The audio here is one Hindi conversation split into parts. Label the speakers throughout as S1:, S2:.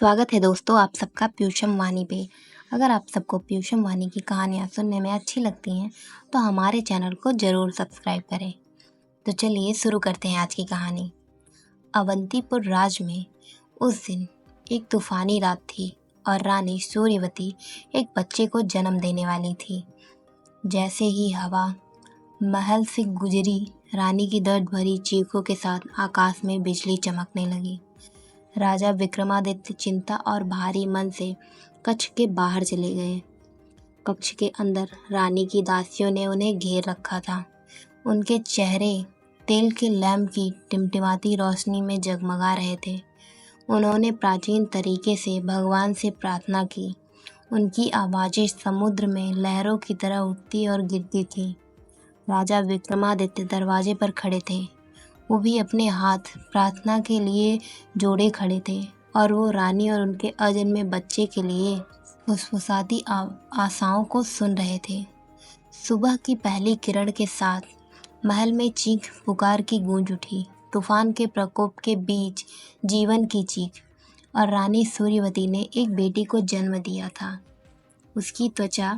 S1: स्वागत है दोस्तों आप सबका पीयूषम वाणी पे। अगर आप सबको पीयूषम वाणी की कहानियाँ सुनने में अच्छी लगती हैं तो हमारे चैनल को ज़रूर सब्सक्राइब करें। तो चलिए शुरू करते हैं आज की कहानी। अवंतीपुर राज में उस दिन एक तूफानी रात थी और रानी सूर्यवती एक बच्चे को जन्म देने वाली थी। जैसे ही हवा महल से गुजरी, रानी की दर्द भरी चीखों के साथ आकाश में बिजली चमकने लगी। राजा विक्रमादित्य चिंता और भारी मन से कक्ष के बाहर चले गए। कक्ष के अंदर रानी की दासियों ने उन्हें घेर रखा था। उनके चेहरे तेल के लैंप की टिमटिमाती रोशनी में जगमगा रहे थे। उन्होंने प्राचीन तरीके से भगवान से प्रार्थना की। उनकी आवाज़ें समुद्र में लहरों की तरह उठती और गिरती थी। राजा विक्रमादित्य दरवाजे पर खड़े थे। वो भी अपने हाथ प्रार्थना के लिए जोड़े खड़े थे और वो रानी और उनके अजन्मे बच्चे के लिए फुसफुसाती आशाओं को सुन रहे थे। सुबह की पहली किरण के साथ महल में चीख पुकार की गूंज उठी। तूफान के प्रकोप के बीच जीवन की चीख। और रानी सूर्यवती ने एक बेटी को जन्म दिया था। उसकी त्वचा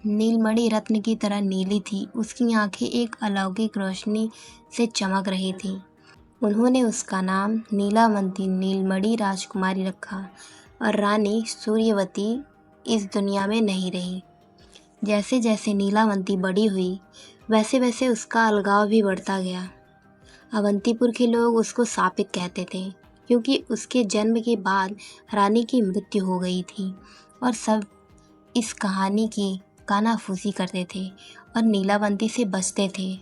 S1: नीलमणि रत्न की तरह नीली थी। उसकी आंखें एक अलौकिक रोशनी से चमक रही थी। उन्होंने उसका नाम नीलावंती नीलमणि राजकुमारी रखा और रानी सूर्यवती इस दुनिया में नहीं रही। जैसे जैसे नीलावंती बड़ी हुई वैसे वैसे उसका अलगाव भी बढ़ता गया। अवंतीपुर के लोग उसको शापित कहते थे क्योंकि उसके जन्म के बाद रानी की मृत्यु हो गई थी और सब इस कहानी की कानाफूसी करते थे और नीलावंती से बचते थे।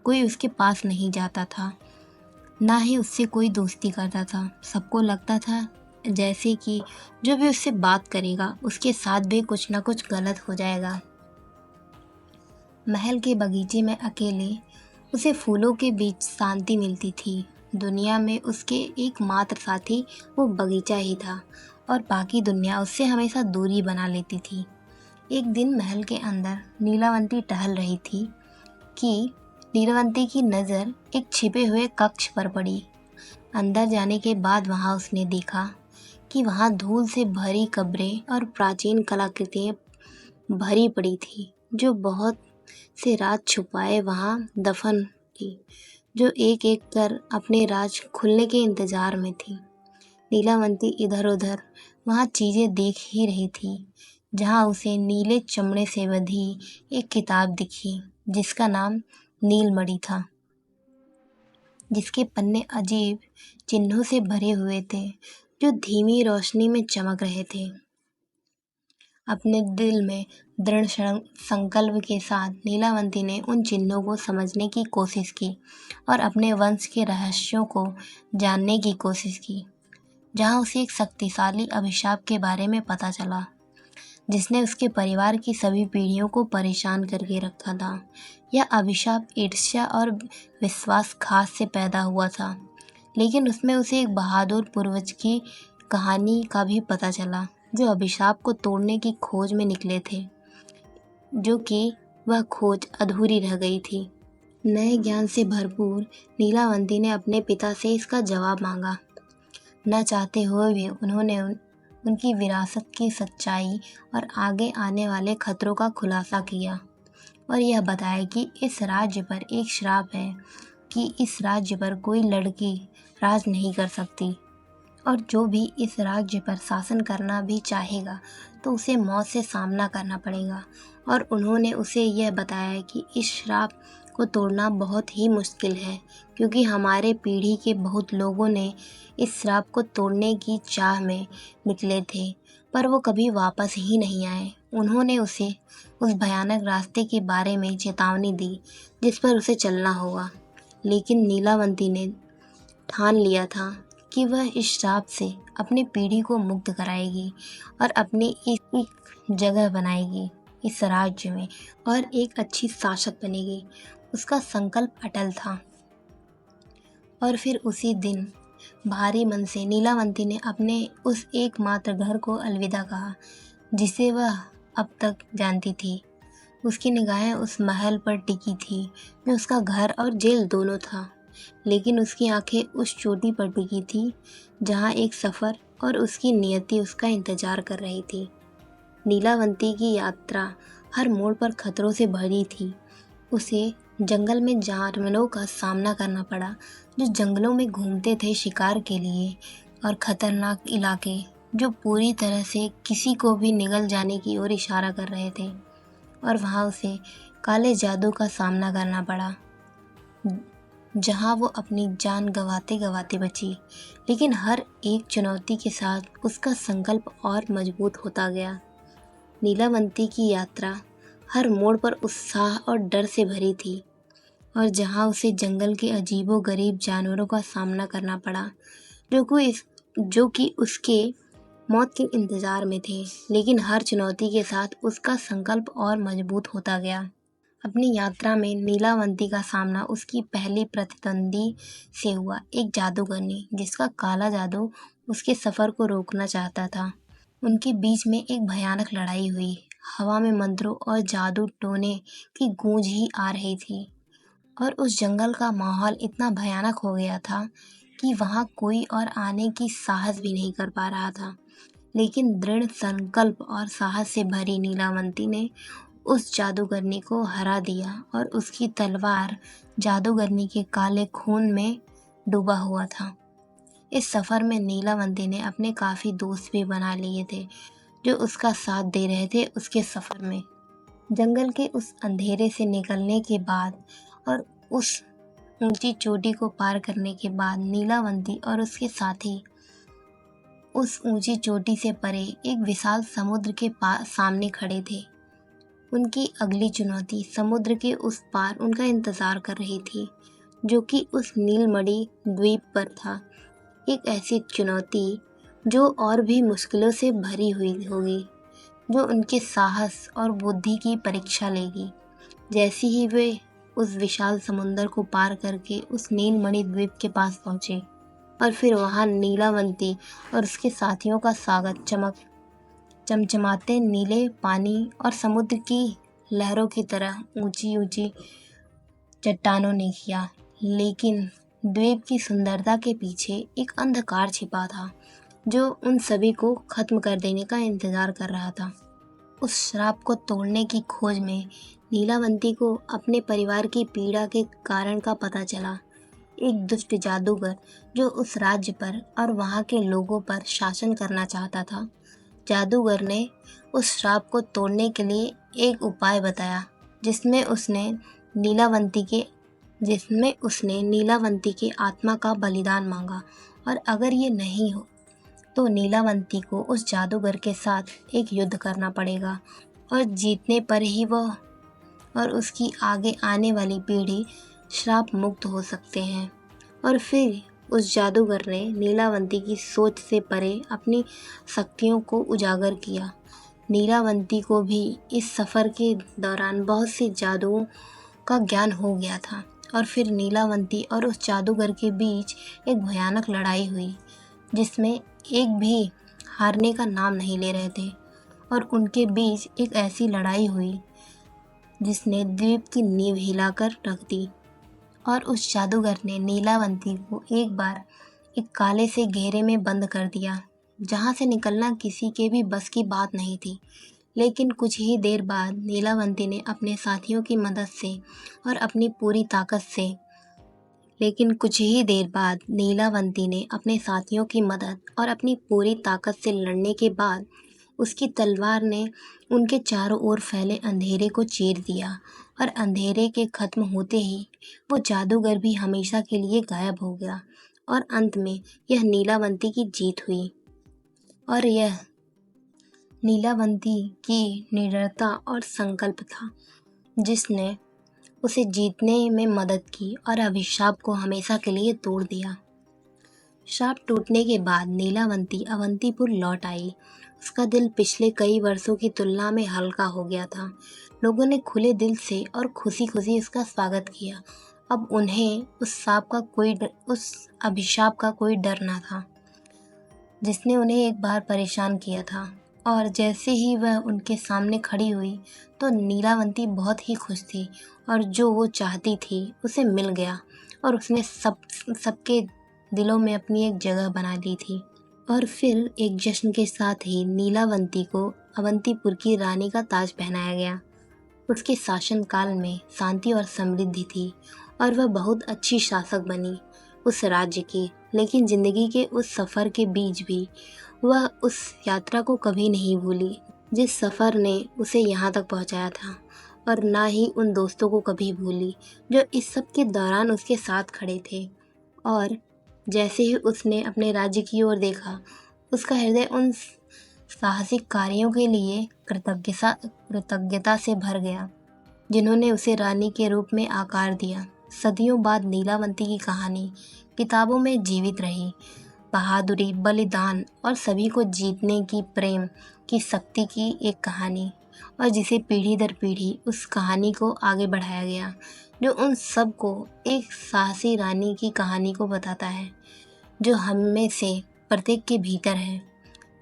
S1: कोई उसके पास नहीं जाता था, ना ही उससे कोई दोस्ती करता था। सबको लगता था जैसे कि जो भी उससे बात करेगा उसके साथ भी कुछ ना कुछ गलत हो जाएगा। महल के बगीचे में अकेले उसे फूलों के बीच शांति मिलती थी। दुनिया में उसके एकमात्र साथी वो बगीचा ही था और बाकी दुनिया उससे हमेशा दूरी बना लेती थी। एक दिन महल के अंदर नीलावंती टहल रही थी कि नीलावंती की नज़र एक छिपे हुए कक्ष पर पड़ी। अंदर जाने के बाद वहां उसने देखा कि वहां धूल से भरी कब्रें और प्राचीन कलाकृतियाँ भरी पड़ी थी जो बहुत से राज छुपाए वहां दफन थी, जो एक एक कर अपने राज खुलने के इंतजार में थी। नीलावंती इधर उधर वहां चीज़ें देख ही रही थी जहां उसे नीले चमड़े से बंधी एक किताब दिखी जिसका नाम नीलमणि था, जिसके पन्ने अजीब चिन्हों से भरे हुए थे जो धीमी रोशनी में चमक रहे थे। अपने दिल में दृढ़ संकल्प के साथ नीलावंती ने उन चिन्हों को समझने की कोशिश की और अपने वंश के रहस्यों को जानने की कोशिश की। जहां उसे एक शक्तिशाली अभिशाप के बारे में पता चला जिसने उसके परिवार की सभी पीढ़ियों को परेशान करके रखा था। यह अभिशाप ईर्ष्या और विश्वासघात से पैदा हुआ था, लेकिन उसमें उसे एक बहादुर पूर्वज की कहानी का भी पता चला जो अभिशाप को तोड़ने की खोज में निकले थे, जो कि वह खोज अधूरी रह गई थी। नए ज्ञान से भरपूर नीलावंती ने अपने पिता से इसका जवाब मांगा। न चाहते हुए भी उन्होंने उनकी विरासत की सच्चाई और आगे आने वाले खतरों का खुलासा किया और यह बताया कि इस राज्य पर एक श्राप है कि इस राज्य पर कोई लड़की राज नहीं कर सकती और जो भी इस राज्य पर शासन करना भी चाहेगा तो उसे मौत से सामना करना पड़ेगा। और उन्होंने उसे यह बताया कि इस श्राप को तोड़ना बहुत ही मुश्किल है क्योंकि हमारे पीढ़ी के बहुत लोगों ने इस श्राप को तोड़ने की चाह में निकले थे पर वो कभी वापस ही नहीं आए। उन्होंने उसे उस भयानक रास्ते के बारे में चेतावनी दी जिस पर उसे चलना होगा, लेकिन नीलावंती ने ठान लिया था कि वह इस श्राप से अपनी पीढ़ी को मुक्त कराएगी और अपनी एक जगह बनाएगी इस राज्य में और एक अच्छी शासक बनेगी। उसका संकल्प अटल था। और फिर उसी दिन भारी मन से नीलावंती ने अपने उस एकमात्र घर को अलविदा कहा जिसे वह अब तक जानती थी। उसकी निगाहें उस महल पर टिकी थी जो उसका घर और जेल दोनों था। लेकिन उसकी आंखें उस चोटी पर टिकी थी जहाँ एक सफ़र और उसकी नियति उसका इंतजार कर रही थी। नीलावंती की यात्रा हर मोड़ पर खतरों से भरी थी। उसे जंगल में जानवरों का सामना करना पड़ा जो जंगलों में घूमते थे शिकार के लिए, और खतरनाक इलाके जो पूरी तरह से किसी को भी निगल जाने की ओर इशारा कर रहे थे। और वहाँ उसे काले जादू का सामना करना पड़ा जहाँ वो अपनी जान गंवाते गंवाते बची। लेकिन हर एक चुनौती के साथ उसका संकल्प और मजबूत होता गया। नीलावंती की यात्रा हर मोड़ पर उत्साह और डर से भरी थी, और जहाँ उसे जंगल के अजीबो-गरीब जानवरों का सामना करना पड़ा जो कि उसके मौत के इंतजार में थे। लेकिन हर चुनौती के साथ उसका संकल्प और मजबूत होता गया। अपनी यात्रा में नीलावंती का सामना उसकी पहली प्रतिद्वंदी से हुआ, एक जादूगर ने, जिसका काला जादू उसके सफ़र को रोकना चाहता था। उनके बीच में एक भयानक लड़ाई हुई। हवा में मंत्रों और जादू टोने की गूंज ही आ रही थी, और उस जंगल का माहौल इतना भयानक हो गया था कि वहाँ कोई और आने की साहस भी नहीं कर पा रहा था। लेकिन दृढ़ संकल्प और साहस से भरी नीलावंती ने उस जादूगरनी को हरा दिया, और उसकी तलवार जादूगरनी के काले खून में डूबा हुआ था। इस सफ़र में नीलावंती ने अपने काफ़ी दोस्त भी बना लिए थे जो उसका साथ दे रहे थे उसके सफ़र में। जंगल के उस अंधेरे से निकलने के बाद और उस ऊंची चोटी को पार करने के बाद नीलावंती और उसके साथी उस ऊंची चोटी से परे एक विशाल समुद्र के सामने खड़े थे। उनकी अगली चुनौती समुद्र के उस पार उनका इंतज़ार कर रही थी, जो कि उस नीलमणि द्वीप पर था। एक ऐसी चुनौती जो और भी मुश्किलों से भरी हुई होगी, जो उनके साहस और बुद्धि की परीक्षा लेगी। जैसे ही वे उस विशाल समुद्र को पार करके उस नीलमणि द्वीप के पास पहुँचे, और फिर वहाँ नीलावंती और उसके साथियों का स्वागत चमचमाते नीले पानी और समुद्र की लहरों की तरह ऊंची ऊंची चट्टानों ने किया। लेकिन द्वीप की सुंदरता के पीछे एक अंधकार छिपा था जो उन सभी को खत्म कर देने का इंतजार कर रहा था। उस श्राप को तोड़ने की खोज में नीलावंती को अपने परिवार की पीड़ा के कारण का पता चला। एक दुष्ट जादूगर जो उस राज्य पर और वहाँ के लोगों पर शासन करना चाहता था। जादूगर ने उस श्राप को तोड़ने के लिए एक उपाय बताया, जिसमें उसने नीलावंती के आत्मा का बलिदान मांगा, और अगर ये नहीं हो तो नीलावंती को उस जादूगर के साथ एक युद्ध करना पड़ेगा, और जीतने पर ही वह और उसकी आगे आने वाली पीढ़ी श्राप मुक्त हो सकते हैं। और फिर उस जादूगर ने नीलावंती की सोच से परे अपनी शक्तियों को उजागर किया। नीलावंती को भी इस सफ़र के दौरान बहुत से जादुओं का ज्ञान हो गया था, और फिर नीलावंती और उस जादूगर के बीच एक भयानक लड़ाई हुई, जिसमें एक भी हारने का नाम नहीं ले रहे थे। और उनके बीच एक ऐसी लड़ाई हुई जिसने द्वीप की नींव हिलाकर रख दी, और उस जादूगर ने नीलावंती को एक बार एक काले से घेरे में बंद कर दिया, जहाँ से निकलना किसी के भी बस की बात नहीं थी। लेकिन कुछ ही देर बाद नीलावंती ने अपने साथियों की मदद से और अपनी पूरी ताकत से लड़ने के बाद उसकी तलवार ने उनके चारों ओर फैले अंधेरे को चीर दिया, और अंधेरे के खत्म होते ही वो जादूगर भी हमेशा के लिए गायब हो गया। और अंत में यह नीलावंती की जीत हुई, और यह नीलावंती की निडरता और संकल्प था जिसने उसे जीतने में मदद की और अभिशाप को हमेशा के लिए तोड़ दिया। श्राप टूटने के बाद नीलावंती अवंतीपुर लौट आई। उसका दिल पिछले कई वर्षों की तुलना में हल्का हो गया था। लोगों ने खुले दिल से और खुशी खुशी उसका स्वागत किया। अब उन्हें उस अभिशाप का कोई डर न था जिसने उन्हें एक बार परेशान किया था। और जैसे ही वह उनके सामने खड़ी हुई तो नीलावंती बहुत ही खुश थी, और जो वो चाहती थी उसे मिल गया। और उसने सबके दिलों में अपनी एक जगह बना ली थी। और फिर एक जश्न के साथ ही नीलावंती को अवंतीपुर की रानी का ताज पहनाया गया। उसके शासनकाल में शांति और समृद्धि थी और वह बहुत अच्छी शासक बनी उस राज्य की। लेकिन जिंदगी के उस सफ़र के बीच भी वह उस यात्रा को कभी नहीं भूली जिस सफ़र ने उसे यहाँ तक पहुँचाया था, और ना ही उन दोस्तों को कभी भूली जो इस सब के दौरान उसके साथ खड़े थे। और जैसे ही उसने अपने राज्य की ओर देखा, उसका हृदय उन साहसिक कार्यों के लिए कृतज्ञता से भर गया जिन्होंने उसे रानी के रूप में आकार दिया। सदियों बाद नीलावंती की कहानी किताबों में जीवित रही, बहादुरी, बलिदान और सभी को जीतने की प्रेम की शक्ति की एक कहानी, और जिसे पीढ़ी दर पीढ़ी उस कहानी को आगे बढ़ाया गया, जो उन सब को एक साहसी रानी की कहानी को बताता है, जो हम में से प्रत्येक के भीतर है,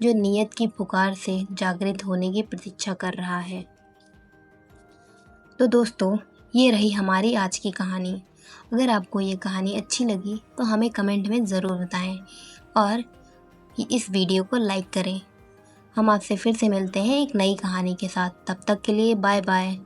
S1: जो नियत की पुकार से जागृत होने की प्रतीक्षा कर रहा है। तो दोस्तों, ये रही हमारी आज की कहानी। अगर आपको ये कहानी अच्छी लगी तो हमें कमेंट में ज़रूर बताएं और इस वीडियो को लाइक करें। हम आपसे फिर से मिलते हैं एक नई कहानी के साथ। तब तक के लिए बाय बाय।